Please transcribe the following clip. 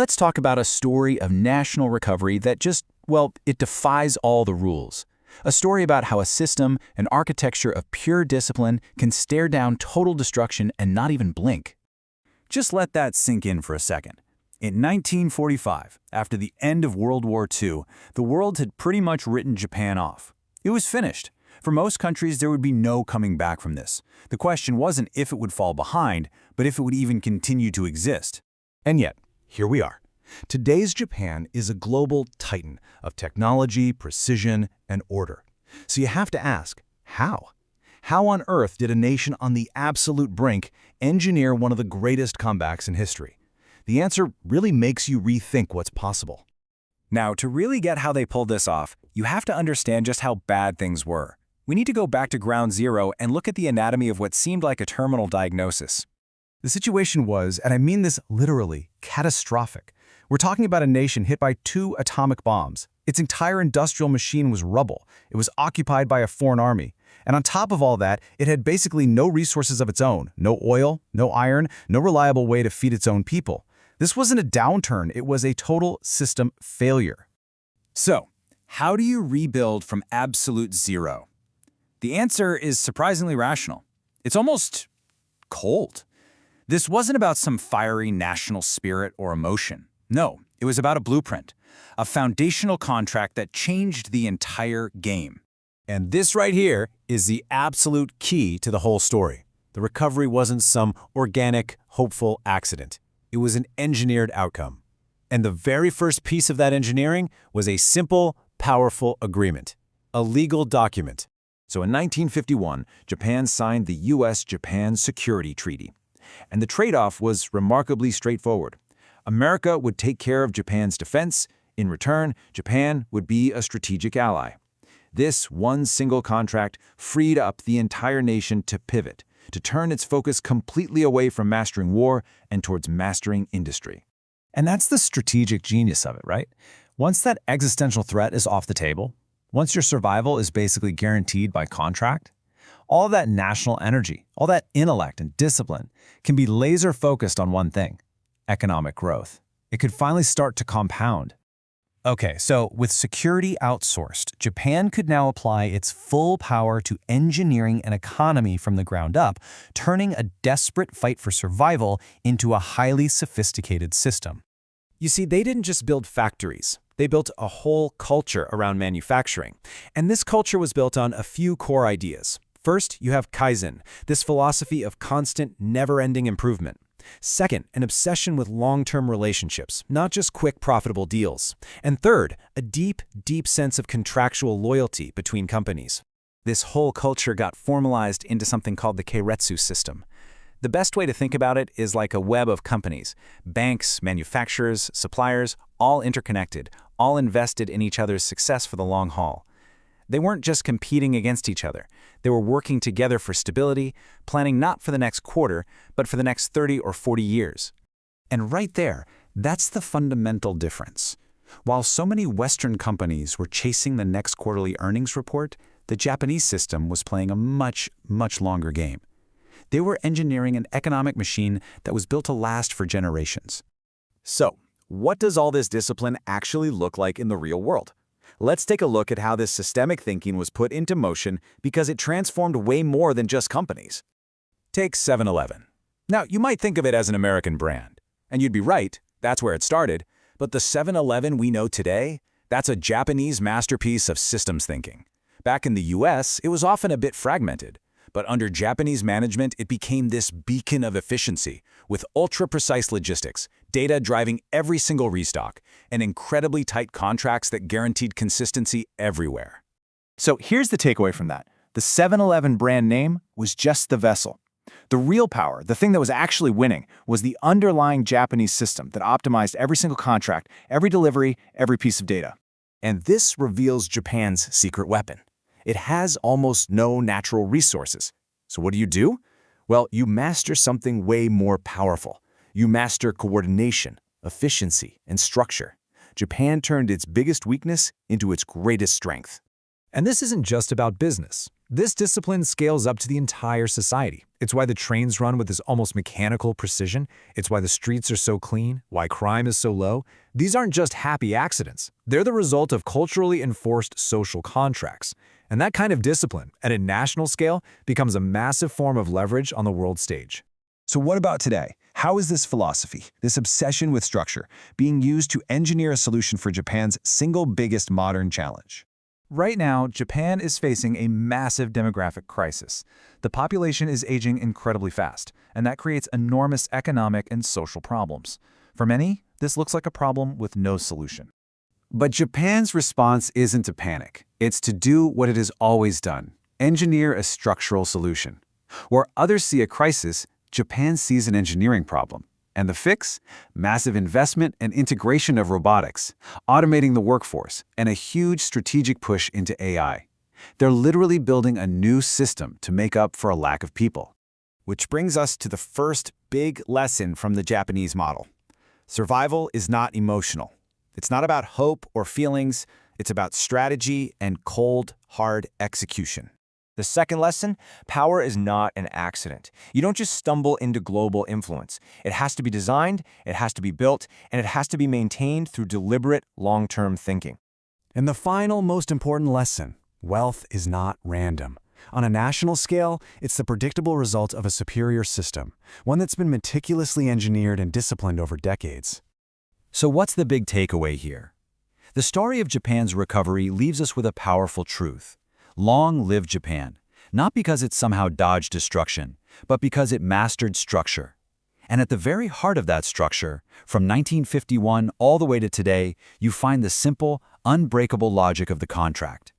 Let's talk about a story of national recovery that just, well, it defies all the rules. A story about how a system, an architecture of pure discipline, can stare down total destruction and not even blink. Just let that sink in for a second. In 1945, after the end of World War II, the world had pretty much written Japan off. It was finished. For most countries, there would be no coming back from this. The question wasn't if it would fall behind, but if it would even continue to exist. And yet, here we are. Today's Japan is a global titan of technology, precision, and order. So you have to ask, how? How on earth did a nation on the absolute brink engineer one of the greatest comebacks in history? The answer really makes you rethink what's possible. Now, to really get how they pulled this off, you have to understand just how bad things were. We need to go back to ground zero and look at the anatomy of what seemed like a terminal diagnosis. The situation was, and I mean this literally, catastrophic. We're talking about a nation hit by 2 atomic bombs. Its entire industrial machine was rubble. It was occupied by a foreign army. And on top of all that, it had basically no resources of its own. No oil, no iron, no reliable way to feed its own people. This wasn't a downturn, it was a total system failure. So, how do you rebuild from absolute zero? The answer is surprisingly rational. It's almost cold. This wasn't about some fiery national spirit or emotion. No, it was about a blueprint, a foundational contract that changed the entire game. And this right here is the absolute key to the whole story. The recovery wasn't some organic, hopeful accident. It was an engineered outcome. And the very first piece of that engineering was a simple, powerful agreement, a legal document. So in 1951, Japan signed the U.S.-Japan Security Treaty. And the trade-off was remarkably straightforward. America would take care of Japan's defense. In return, Japan would be a strategic ally. This one single contract freed up the entire nation to pivot, to turn its focus completely away from mastering war and towards mastering industry. And that's the strategic genius of it, right? Once that existential threat is off the table, once your survival is basically guaranteed by contract, all of that national energy, all that intellect and discipline can be laser-focused on one thing: economic growth. It could finally start to compound. Okay, so with security outsourced, Japan could now apply its full power to engineering an economy from the ground up, turning a desperate fight for survival into a highly sophisticated system. You see, they didn't just build factories. They built a whole culture around manufacturing. And this culture was built on a few core ideas. First, you have Kaizen, this philosophy of constant, never-ending improvement. Second, an obsession with long-term relationships, not just quick, profitable deals. And third, a deep, deep sense of contractual loyalty between companies. This whole culture got formalized into something called the Keiretsu system. The best way to think about it is like a web of companies. Banks, manufacturers, suppliers, all interconnected, all invested in each other's success for the long haul. They weren't just competing against each other. They were working together for stability, planning not for the next quarter, but for the next 30 or 40 years. And right there, that's the fundamental difference. While so many Western companies were chasing the next quarterly earnings report, the Japanese system was playing a much, much longer game. They were engineering an economic machine that was built to last for generations. So, what does all this discipline actually look like in the real world? Let's take a look at how this systemic thinking was put into motion because it transformed way more than just companies. Take 7-Eleven. Now, you might think of it as an American brand, and you'd be right, that's where it started, but the 7-Eleven we know today, that's a Japanese masterpiece of systems thinking. Back in the US, it was often a bit fragmented, but under Japanese management, it became this beacon of efficiency, with ultra-precise logistics, data driving every single restock, and incredibly tight contracts that guaranteed consistency everywhere. So here's the takeaway from that. The 7-Eleven brand name was just the vessel. The real power, the thing that was actually winning, was the underlying Japanese system that optimized every single contract, every delivery, every piece of data. And this reveals Japan's secret weapon. It has almost no natural resources. So what do? Well, you master something way more powerful. You master coordination, efficiency, and structure. Japan turned its biggest weakness into its greatest strength. And this isn't just about business. This discipline scales up to the entire society. It's why the trains run with this almost mechanical precision. It's why the streets are so clean, why crime is so low. These aren't just happy accidents. They're the result of culturally enforced social contracts. And that kind of discipline, at a national scale, becomes a massive form of leverage on the world stage. So what about today? How is this philosophy, this obsession with structure, being used to engineer a solution for Japan's single biggest modern challenge? Right now, Japan is facing a massive demographic crisis. The population is aging incredibly fast, and that creates enormous economic and social problems. For many, this looks like a problem with no solution. But Japan's response isn't to panic. It's to do what it has always done: engineer a structural solution. Where others see a crisis, Japan sees an engineering problem. And the fix? Massive investment and integration of robotics, automating the workforce, and a huge strategic push into AI. They're literally building a new system to make up for a lack of people. Which brings us to the first big lesson from the Japanese model. Survival is not emotional. It's not about hope or feelings. It's about strategy and cold, hard execution. The second lesson, power is not an accident. You don't just stumble into global influence. It has to be designed, it has to be built, and it has to be maintained through deliberate, long-term thinking. And the final, most important lesson: wealth is not random. On a national scale, it's the predictable result of a superior system, one that's been meticulously engineered and disciplined over decades. So what's the big takeaway here? The story of Japan's recovery leaves us with a powerful truth. Long live Japan, not because it somehow dodged destruction, but because it mastered structure. And at the very heart of that structure, from 1951 all the way to today, you find the simple, unbreakable logic of the contract.